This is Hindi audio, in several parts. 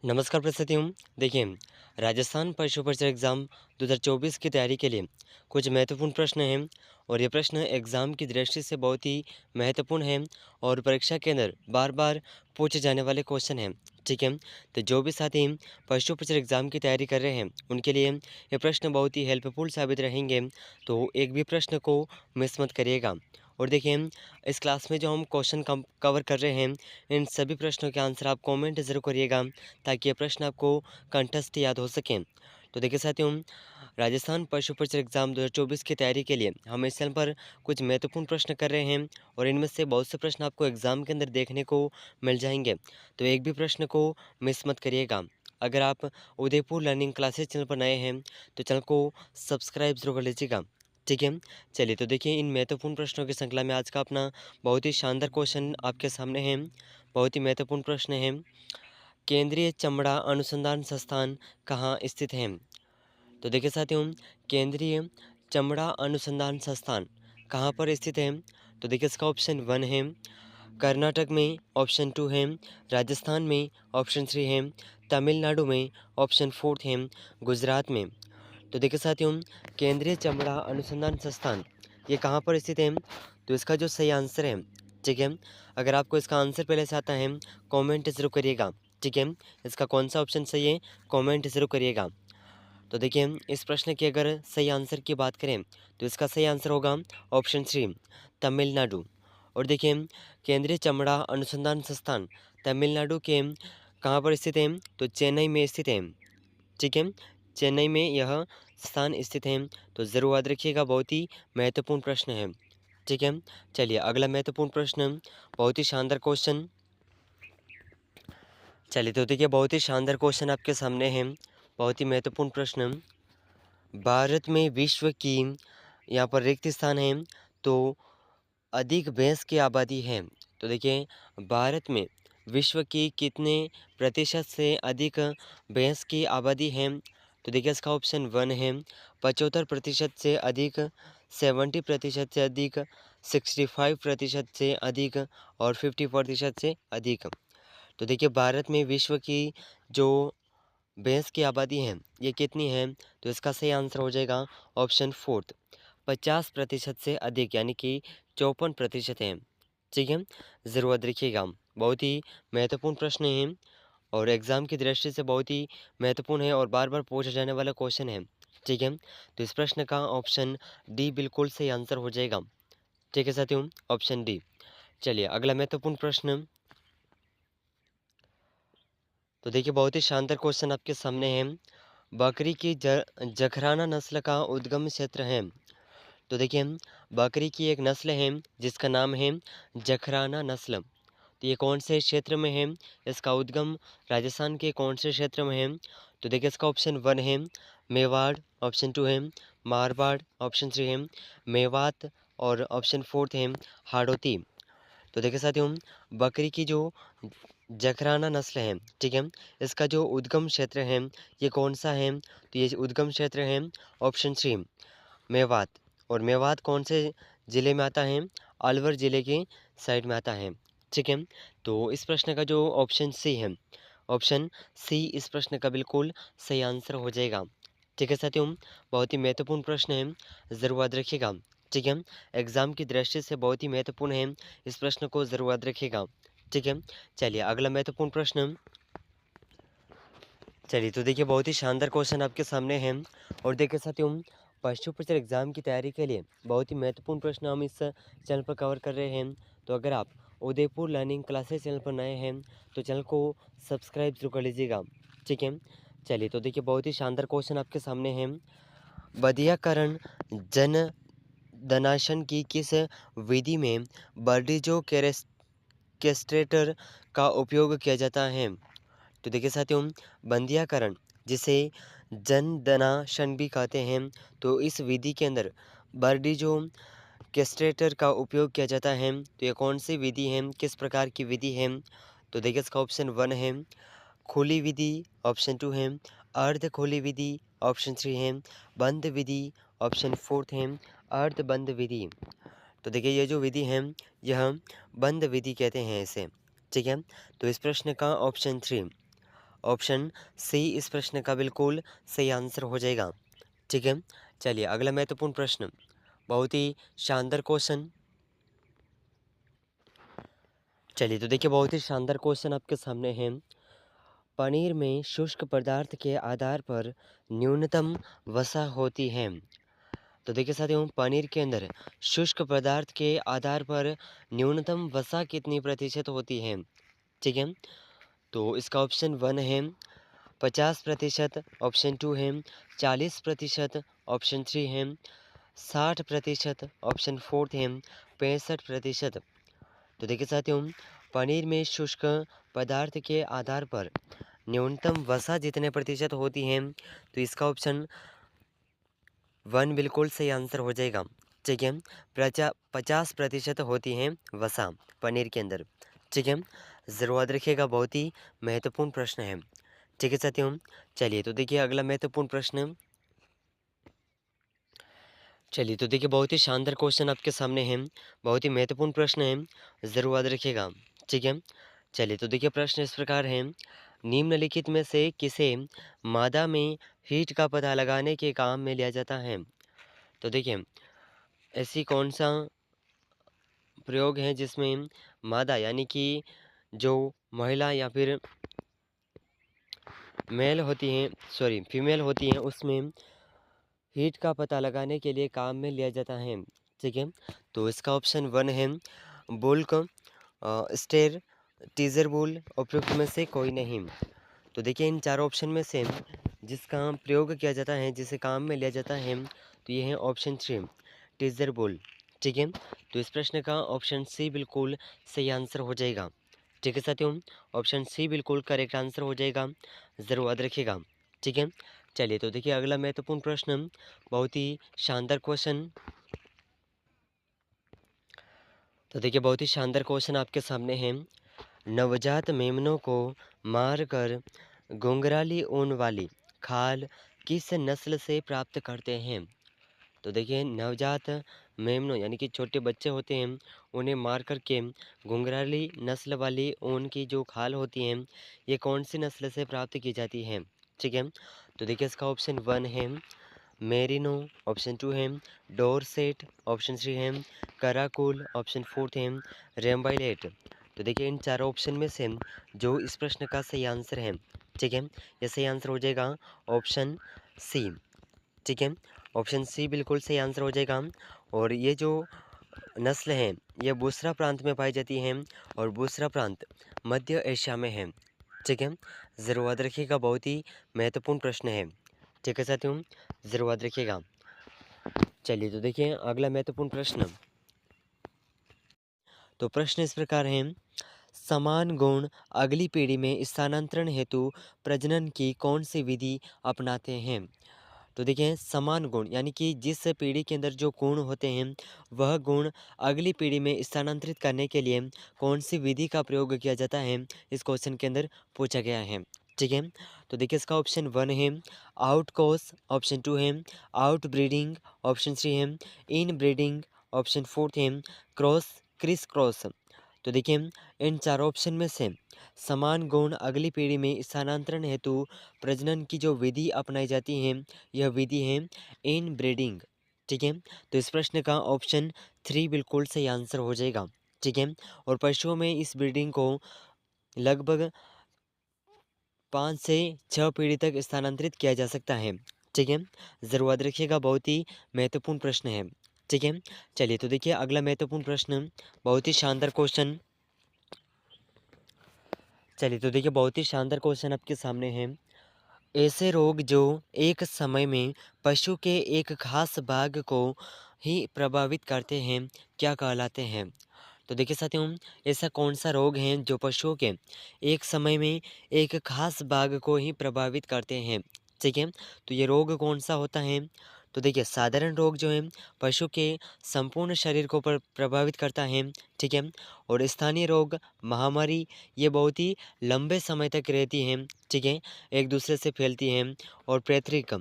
नमस्कार प्रस्तुतियों। देखिए, राजस्थान पशु परिचय एग्ज़ाम 2024 की तैयारी के लिए कुछ महत्वपूर्ण प्रश्न हैं और ये प्रश्न एग्ज़ाम की दृष्टि से बहुत ही महत्वपूर्ण हैं और परीक्षा के अंदर बार-बार पूछे जाने वाले क्वेश्चन हैं। ठीक है? तो जो भी साथी पशु परिचय एग्ज़ाम की तैयारी कर रहे हैं, उनके लिए ये प्रश्न बहुत ही हेल्पफुल साबित रहेंगे। तो एक भी प्रश्न को मिस मत करिएगा। और देखिए, इस क्लास में जो हम क्वेश्चन कवर कर रहे हैं, इन सभी प्रश्नों के आंसर आप कमेंट ज़रूर करिएगा, ताकि ये प्रश्न आपको कंठस्थ याद हो सकें। तो देखिए साथियों, राजस्थान पशु परिचय एग्ज़ाम 2024 की तैयारी के लिए हम इस चैनल पर कुछ महत्वपूर्ण प्रश्न कर रहे हैं और इनमें से बहुत से प्रश्न आपको एग्ज़ाम के अंदर देखने को मिल जाएंगे। तो एक भी प्रश्न को मिस मत करिएगा। अगर आप उदयपुर लर्निंग क्लासेस चैनल पर नए हैं, तो चैनल को सब्सक्राइब जरूर कर लीजिएगा। ठीक है, चलिए तो देखिए, इन महत्वपूर्ण प्रश्नों की श्रृंखला में आज का अपना बहुत ही शानदार क्वेश्चन आपके सामने है। बहुत ही महत्वपूर्ण प्रश्न है। केंद्रीय चमड़ा अनुसंधान संस्थान कहाँ स्थित है? तो देखिए साथियों, केंद्रीय चमड़ा अनुसंधान संस्थान कहाँ पर स्थित है? तो देखिए, इसका ऑप्शन 1 है कर्नाटक में, ऑप्शन 2 है राजस्थान में, ऑप्शन 3 है तमिलनाडु में, ऑप्शन 4 है गुजरात में। तो देखिए साथियों, केंद्रीय चमड़ा अनुसंधान संस्थान ये कहाँ पर स्थित है? तो इसका जो सही आंसर है, ठीक है, अगर आपको इसका आंसर पहले से आता है, कमेंट ज़रूर करिएगा। ठीक है, इसका कौन सा ऑप्शन सही है, कमेंट ज़रूर करिएगा। तो देखिए, इस प्रश्न की अगर सही आंसर की बात करें, तो इसका सही आंसर होगा ऑप्शन 3 तमिलनाडु। और देखिए, केंद्रीय चमड़ा अनुसंधान संस्थान तमिलनाडु के कहाँ पर स्थित है? तो चेन्नई में स्थित है। ठीक है, चेन्नई में यह स्थान स्थित है। तो ज़रूर याद रखिएगा, बहुत ही महत्वपूर्ण प्रश्न है। ठीक है, चलिए अगला महत्वपूर्ण प्रश्न, बहुत ही शानदार क्वेश्चन। चलिए तो देखिए, बहुत ही शानदार क्वेश्चन आपके सामने है। बहुत ही महत्वपूर्ण प्रश्न। भारत में विश्व की यहाँ पर रिक्त स्थान है, तो अधिक भैंस की आबादी है। तो देखिए, भारत में विश्व की कितने प्रतिशत से अधिक भैंस की आबादी है? तो देखिए, इसका ऑप्शन 1 है 75% से अधिक, 70% से अधिक, 65% से अधिक और 50% से अधिक। तो देखिए, भारत में विश्व की जो भैंस की आबादी है, ये कितनी है? तो इसका सही आंसर हो जाएगा ऑप्शन 4 50% से अधिक, यानी कि 54% है। ठीक है, ज़रूर याद रखिएगा। बहुत ही महत्वपूर्ण प्रश्न है और एग्ज़ाम की दृष्टि से बहुत ही महत्वपूर्ण है और बार बार पूछा जाने वाला क्वेश्चन है। ठीक है, तो इस प्रश्न का ऑप्शन डी बिल्कुल सही आंसर हो जाएगा। ठीक है साथियों, ऑप्शन डी। चलिए अगला महत्वपूर्ण प्रश्न। तो देखिए, बहुत ही शानदार क्वेश्चन आपके सामने है। बकरी की जखराना नस्ल का उद्गम क्षेत्र है। तो देखिए, बकरी की एक नस्ल है जिसका नाम है जखराना नस्ल। तो ये कौन से क्षेत्र में है? इसका उद्गम राजस्थान के कौन से क्षेत्र में है? तो देखिए, इसका ऑप्शन 1 है मेवाड़, ऑप्शन 2 है मारवाड़, ऑप्शन 3 है मेवात और ऑप्शन 4 है हाड़ौती। तो देखिए साथियों, बकरी की जो जखराना नस्ल है, ठीक है, इसका जो उद्गम क्षेत्र है, ये कौन सा है? तो ये उद्गम क्षेत्र है ऑप्शन 3 मेवात। और मेवात कौन से ज़िले में आता है? अलवर ज़िले के साइड में आता है। ठीक है, तो इस प्रश्न का जो ऑप्शन सी है, ऑप्शन सी इस प्रश्न का बिल्कुल सही आंसर हो जाएगा। ठीक है साथियों, बहुत ही महत्वपूर्ण प्रश्न है, ज़रूर याद रखिएगा। ठीक है, एग्ज़ाम की दृष्टि से बहुत ही महत्वपूर्ण है, इस प्रश्न को ज़रूर याद रखिएगा। ठीक है, चलिए अगला महत्वपूर्ण प्रश्न। चलिए तो देखिए, बहुत ही शानदार क्वेश्चन आपके सामने हैं और देखिए साथियों, पशु परिचय एग्ज़ाम की तैयारी के लिए बहुत ही महत्वपूर्ण प्रश्न हम इस चैनल पर कवर कर रहे हैं। तो अगर आप उदयपुर लर्निंग क्लासेस चैनल पर नए हैं, तो चैनल को सब्सक्राइब जरूर कर लीजिएगा। ठीक है, चलिए तो देखिए, बहुत ही शानदार क्वेश्चन आपके सामने हैं। बधियाकरण जन दनाशन की किस विधि में बर्डीजो कैस्ट्रेटर का उपयोग किया जाता है? तो देखिए साथियों, बंधियाकरण जिसे जनदनाशन भी कहते हैं, तो इस विधि के अंदर बर्डीजो कैस्ट्रेटर का उपयोग किया जाता है। तो ये कौन सी विधि है, किस प्रकार की विधि है? तो देखिए, इसका ऑप्शन 1 है खुली विधि, ऑप्शन 2 है अर्ध खुली विधि, ऑप्शन 3 है बंद विधि, ऑप्शन 4 है अर्ध बंद विधि। तो देखिए, ये जो विधि है, यह बंद विधि कहते हैं इसे। ठीक है, तो इस प्रश्न का ऑप्शन 3 ऑप्शन सी इस प्रश्न का बिल्कुल सही आंसर हो जाएगा। ठीक है, चलिए अगला महत्वपूर्ण प्रश्न, बहुत ही शानदार क्वेश्चन। चलिए तो देखिए, बहुत ही शानदार क्वेश्चन आपके सामने है। पनीर में शुष्क पदार्थ के आधार पर न्यूनतम वसा होती है। तो देखिए साथियों, पनीर के अंदर शुष्क पदार्थ के आधार पर न्यूनतम वसा कितनी प्रतिशत होती है? ठीक है, तो इसका ऑप्शन 1 है 50%, ऑप्शन 2 है 40%, ऑप्शन 3 है 60%, ऑप्शन 4 है 65%। तो देखिए साथियों, पनीर में शुष्क पदार्थ के आधार पर न्यूनतम वसा जितने प्रतिशत होती है, तो इसका ऑप्शन 1 बिल्कुल सही आंसर हो जाएगा। ठीक है, 50% होती है वसा पनीर के अंदर। ठीक है, ज़रूर याद रखिएगा, बहुत ही महत्वपूर्ण प्रश्न है। ठीक है साथियों, चलिए तो देखिए अगला महत्वपूर्ण प्रश्न। चलिए तो देखिए, बहुत ही शानदार क्वेश्चन आपके सामने है, बहुत ही महत्वपूर्ण प्रश्न है, ज़रूर याद रखिएगा। ठीक है, चलिए तो देखिए प्रश्न इस प्रकार है, निम्नलिखित में से किसे मादा में हीट का पता लगाने के काम में लिया जाता है? तो देखिए, ऐसी कौन सा प्रयोग है जिसमें मादा यानी कि जो महिला या फिर मेल होती हैं, सॉरी फीमेल होती हैं, उसमें हीट का पता लगाने के लिए काम में लिया जाता है। ठीक है, तो इसका ऑप्शन 1 है बुल्क, स्टेर, टीजर बुल, उपयुक्त में से कोई नहीं। तो देखिए, इन चारों ऑप्शन में से जिसका प्रयोग किया जाता है, जिसे काम में लिया जाता है, तो ये है ऑप्शन 3 टीजर बुल। ठीक है, तो इस प्रश्न का ऑप्शन सी बिल्कुल सही आंसर हो जाएगा। ठीक है साथियों, ऑप्शन सी बिल्कुल करेक्ट आंसर हो जाएगा, ज़रूर याद रखिएगा। ठीक है, चलिए तो देखिए अगला महत्वपूर्ण प्रश्न, बहुत ही शानदार क्वेश्चन। तो देखिए, बहुत ही शानदार क्वेश्चन आपके सामने है। नवजात मेमनों को मारकर घुंघराली ऊन वाली खाल किस नस्ल से प्राप्त करते हैं? तो देखिए, नवजात मेमनों यानी कि छोटे बच्चे होते हैं, उन्हें मार कर के घुंघराली नस्ल वाली ऊन की जो खाल होती हैं, ये कौन सी नस्ल से प्राप्त की जाती है? ठीक है, तो देखिए इसका ऑप्शन 1 है मेरिनो, ऑप्शन 2 है डोरसेट, ऑप्शन 3 है कराकुल, ऑप्शन 4 है रेम्बाइलेट। तो देखिए, इन चारों ऑप्शन में से जो इस प्रश्न का सही आंसर है, ठीक है, ये सही आंसर हो जाएगा ऑप्शन सी। ठीक है, ऑप्शन सी बिल्कुल सही आंसर हो जाएगा। और ये जो नस्ल है, ये बुसरा प्रांत में पाई जाती है, और बुसरा प्रांत मध्य एशिया में है। ठीक है, ज़रूर याद रखिएगा, बहुत ही महत्वपूर्ण प्रश्न है। ठीक है साथियों, ज़रूर याद रखिएगा। चलिए तो देखिए अगला महत्वपूर्ण प्रश्न। तो प्रश्न इस प्रकार है, समान गुण अगली पीढ़ी में स्थानांतरण हेतु प्रजनन की कौन सी विधि अपनाते हैं? तो देखिए, समान गुण यानी कि जिस पीढ़ी के अंदर जो गुण होते हैं, वह गुण अगली पीढ़ी में स्थानांतरित करने के लिए कौन सी विधि का प्रयोग किया जाता है, इस क्वेश्चन के अंदर पूछा गया है। ठीक है, तो देखिए इसका ऑप्शन 1 है आउट क्रॉस, ऑप्शन 2 है आउट ब्रीडिंग, ऑप्शन 3 है इन ब्रीडिंग, ऑप्शन 4 है क्रॉस क्रिस क्रॉस। तो देखिए, इन चारों ऑप्शन में से समान गुण अगली पीढ़ी में स्थानांतरण हेतु प्रजनन की जो विधि अपनाई जाती है, यह विधि है इन ब्रीडिंग। ठीक है, तो इस प्रश्न का ऑप्शन 3 बिल्कुल सही आंसर हो जाएगा। ठीक है, और पशुओं में इस ब्रीडिंग को लगभग 5 से 6 पीढ़ी तक स्थानांतरित किया जा सकता है। ठीक है, ज़रूर याद रखिएगा, बहुत ही महत्वपूर्ण प्रश्न है। ठीक है, चलिए तो देखिए अगला महत्वपूर्ण प्रश्न, बहुत ही शानदार क्वेश्चन। चलिए तो देखिए, बहुत ही शानदार क्वेश्चन आपके सामने है। ऐसे रोग जो एक समय में पशु के एक खास भाग को ही प्रभावित करते हैं, क्या कहलाते हैं? तो देखिए साथियों, ऐसा कौन सा रोग है जो पशुओं के एक समय में एक खास भाग को ही प्रभावित करते हैं? ठीक है, तो ये रोग कौन सा होता है? तो देखिए, साधारण रोग जो है पशु के संपूर्ण शरीर को प्रभावित करता है। ठीक है, और स्थानीय रोग, महामारी, ये बहुत ही लंबे समय तक रहती हैं। ठीक है, एक दूसरे से फैलती हैं। और पैतृक,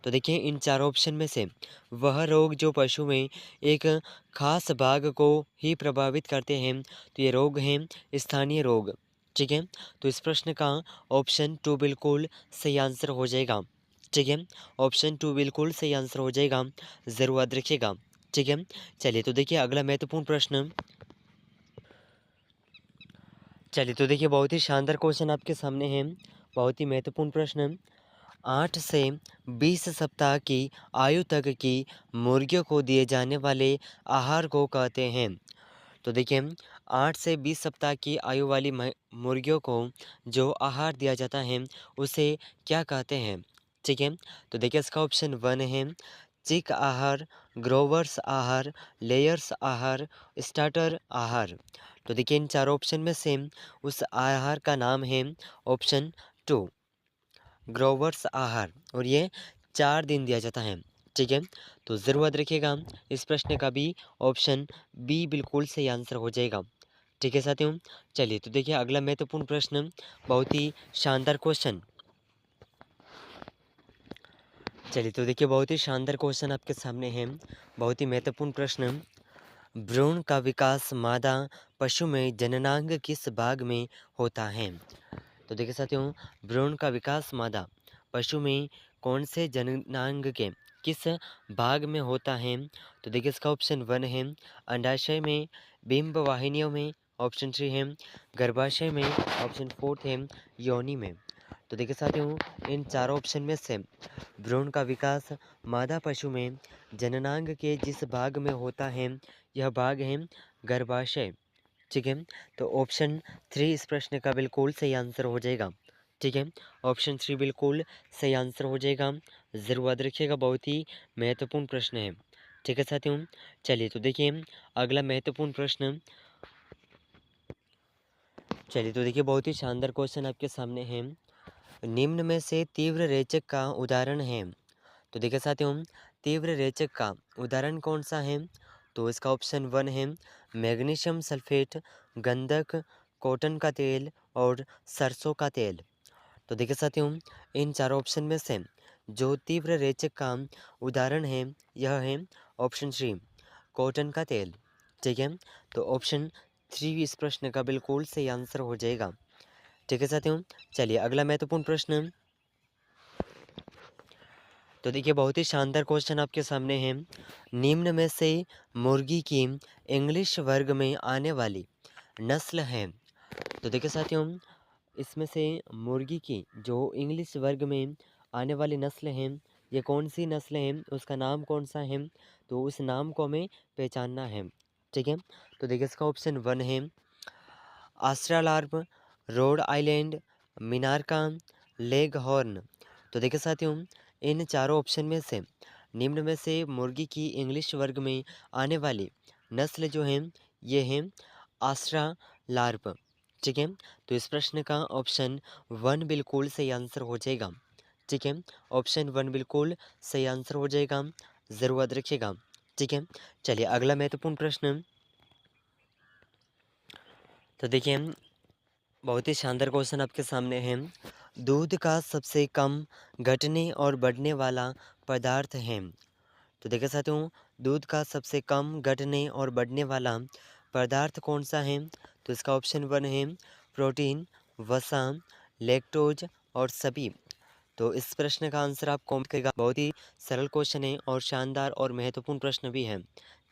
तो देखिए इन चार ऑप्शन में से वह रोग जो पशु में एक खास भाग को ही प्रभावित करते हैं, तो ये रोग हैं स्थानीय रोग। ठीक है, तो इस प्रश्न का ऑप्शन 2 बिल्कुल सही आंसर हो जाएगा। ठीक है, ऑप्शन 2 बिल्कुल सही आंसर हो जाएगा, ज़रूर याद रखिएगा। ठीक है, चलिए तो देखिए अगला महत्वपूर्ण प्रश्न। चलिए तो देखिए बहुत ही शानदार क्वेश्चन आपके सामने है, बहुत ही महत्वपूर्ण प्रश्न। 8 से 20 सप्ताह की आयु तक की मुर्गियों को दिए जाने वाले आहार को कहते हैं। तो देखिए 8 से 20 सप्ताह की आयु वाली मुर्गियों को जो आहार दिया जाता है उसे क्या कहते हैं? ठीक है, तो देखिए इसका ऑप्शन 1 है चिक आहार, ग्रोवर्स आहार, लेयर्स आहार, स्टार्टर आहार। तो देखिए इन चारों ऑप्शन में से उस आहार का नाम है ऑप्शन 2 ग्रोवर्स आहार, और ये 4 दिन दिया जाता है। ठीक है, तो ज़रूर याद रखिएगा इस प्रश्न का भी ऑप्शन बी बिल्कुल सही आंसर हो जाएगा। ठीक है साथियों, चलिए तो देखिए अगला महत्वपूर्ण प्रश्न, बहुत ही शानदार क्वेश्चन। चलिए तो देखिए बहुत ही शानदार क्वेश्चन आपके सामने है, बहुत ही महत्वपूर्ण प्रश्न। भ्रूण का विकास मादा पशु में जननांग किस भाग में होता है? तो देखिए साथियों, भ्रूण का विकास मादा पशु में कौन से जननांग के किस भाग में होता है? तो देखिए इसका ऑप्शन 1 है अंडाशय में, बिंब वाहिनियों में, ऑप्शन 3 है गर्भाशय में, ऑप्शन 4 है योनि में। तो देखिए साथियों इन चारों ऑप्शन में से भ्रूण का विकास मादा पशु में जननांग के जिस भाग में होता है यह भाग है गर्भाशय। ठीक है, तो ऑप्शन 3 इस प्रश्न का बिल्कुल सही आंसर हो जाएगा। ठीक है, ऑप्शन 3 बिल्कुल सही आंसर हो जाएगा, ज़रूर याद रखिएगा, बहुत ही महत्वपूर्ण प्रश्न है। ठीक है साथियों, चलिए तो देखिए अगला महत्वपूर्ण प्रश्न। चलिए तो देखिए बहुत ही शानदार क्वेश्चन आपके सामने है, निम्न में से तीव्र रेचक का उदाहरण है। तो देखिए साथियों तीव्र रेचक का उदाहरण कौन सा है? तो इसका ऑप्शन 1 है मैग्नीशियम सल्फेट, गंधक, कॉटन का तेल और सरसों का तेल। तो देखिए साथियों इन चारों ऑप्शन में से जो तीव्र रेचक का उदाहरण है यह है ऑप्शन 3 कॉटन का तेल। ठीक है, तो ऑप्शन 3 इस प्रश्न का बिल्कुल सही आंसर हो जाएगा। ठीक है साथियों, चलिए अगला महत्वपूर्ण प्रश्न। तो देखिए बहुत ही शानदार क्वेश्चन आपके सामने है, निम्न में से मुर्गी की इंग्लिश वर्ग में आने वाली नस्ल है। तो देखिए साथियों इसमें से मुर्गी की जो इंग्लिश वर्ग में आने वाली नस्ल है ये कौन सी नस्ल है, उसका नाम कौन सा है, तो उस नाम को हमें पहचानना है। ठीक है, तो देखिए इसका ऑप्शन 1 है ऑस्ट्रेलार्प, रोड आइलैंड, मिनारका, लेग हॉर्न। तो देखिए साथियों इन चारों ऑप्शन में से निम्न में से मुर्गी की इंग्लिश वर्ग में आने वाली नस्ल जो है ये है ऑस्ट्रेलार्प। ठीक है, तो इस प्रश्न का ऑप्शन 1 बिल्कुल सही आंसर हो जाएगा। ठीक है, ऑप्शन 1 बिल्कुल सही आंसर हो जाएगा, ज़रूर याद रखिएगा। ठीक है, चलिए अगला महत्वपूर्ण प्रश्न। तो देखिए बहुत ही शानदार क्वेश्चन आपके सामने है, दूध का सबसे कम घटने और बढ़ने वाला पदार्थ है। तो देखिए साथियों दूध का सबसे कम घटने और बढ़ने वाला पदार्थ कौन सा है? तो इसका ऑप्शन 1 है प्रोटीन, वसा, लैक्टोज और सभी। तो इस प्रश्न का आंसर आप कमेंट करेगा, बहुत ही सरल क्वेश्चन है और शानदार और महत्वपूर्ण प्रश्न भी है।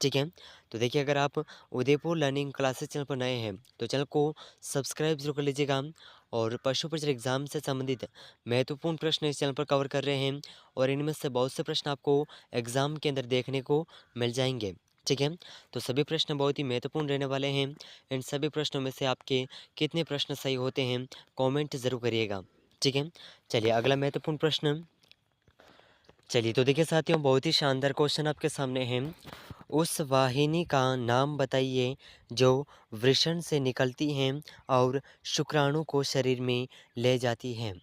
ठीक है, तो देखिए अगर आप उदयपुर लर्निंग क्लासेस चैनल पर नए हैं तो चैनल को सब्सक्राइब जरूर कर लीजिएगा, और पशु परिचय एग्जाम से संबंधित महत्वपूर्ण प्रश्न इस चैनल पर कवर कर रहे हैं, और इनमें से बहुत से प्रश्न आपको एग्ज़ाम के अंदर देखने को मिल जाएंगे। ठीक है, तो सभी प्रश्न बहुत ही महत्वपूर्ण रहने वाले हैं, इन सभी प्रश्नों में से आपके कितने प्रश्न सही होते हैं कमेंट ज़रूर करिएगा। ठीक है, चलिए अगला महत्वपूर्ण प्रश्न। चलिए तो देखिए साथियों बहुत ही शानदार क्वेश्चन आपके सामने है, उस वाहिनी का नाम बताइए जो वृषण से निकलती हैं और शुक्राणु को शरीर में ले जाती हैं।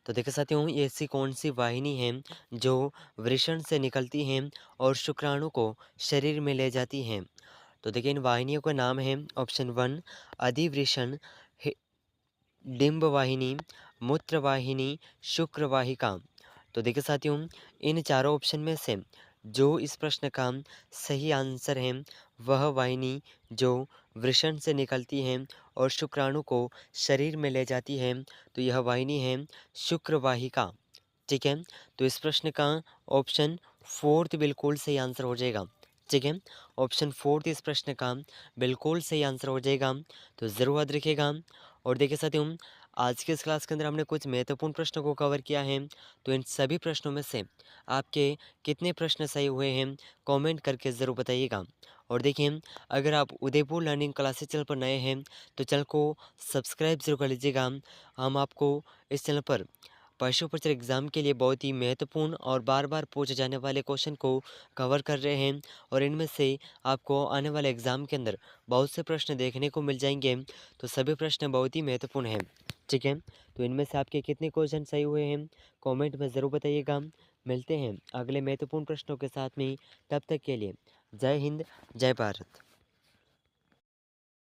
तो देखिए साथियों ये ऐसी कौन सी वाहिनी है जो वृषण से निकलती हैं और शुक्राणु को शरीर में ले जाती हैं? तो देखिए इन वाहिनियों का नाम है ऑप्शन 1 अधिवृषण, डिंब वाहिनी, मूत्र वाहिनी, शुक्र वाहिका। तो देखिए साथियों इन चारों ऑप्शन में से जो इस प्रश्न का सही आंसर है वह वाहिनी जो वृषण से निकलती है और शुक्राणु को शरीर में ले जाती है, तो यह वाहिनी है शुक्रवाहिका। ठीक है, तो इस प्रश्न का ऑप्शन फोर्थ बिल्कुल सही आंसर हो जाएगा। ठीक है, ऑप्शन फोर्थ इस प्रश्न का बिल्कुल सही आंसर हो जाएगा, तो ज़रूर याद रखिएगा। और देखिए साथियों, आज के इस क्लास के अंदर हमने कुछ महत्वपूर्ण प्रश्नों को कवर किया है, तो इन सभी प्रश्नों में से आपके कितने प्रश्न सही हुए हैं कमेंट करके ज़रूर बताइएगा। और देखिए, अगर आप उदयपुर लर्निंग क्लासेस चैनल पर नए हैं तो चैनल को सब्सक्राइब जरूर कर लीजिएगा। हम आपको इस चैनल पर पशु परिचय एग्ज़ाम के लिए बहुत ही महत्वपूर्ण और बार बार पूछे जाने वाले क्वेश्चन को कवर कर रहे हैं, और इनमें से आपको आने वाले एग्ज़ाम के अंदर बहुत से प्रश्न देखने को मिल जाएंगे, तो सभी प्रश्न बहुत ही महत्वपूर्ण हैं। ठीक है, तो इनमें से आपके कितने क्वेश्चन सही हुए हैं कमेंट में ज़रूर बताइएगा। मिलते हैं अगले महत्वपूर्ण प्रश्नों के साथ में, तब तक के लिए जय हिंद, जय भारत।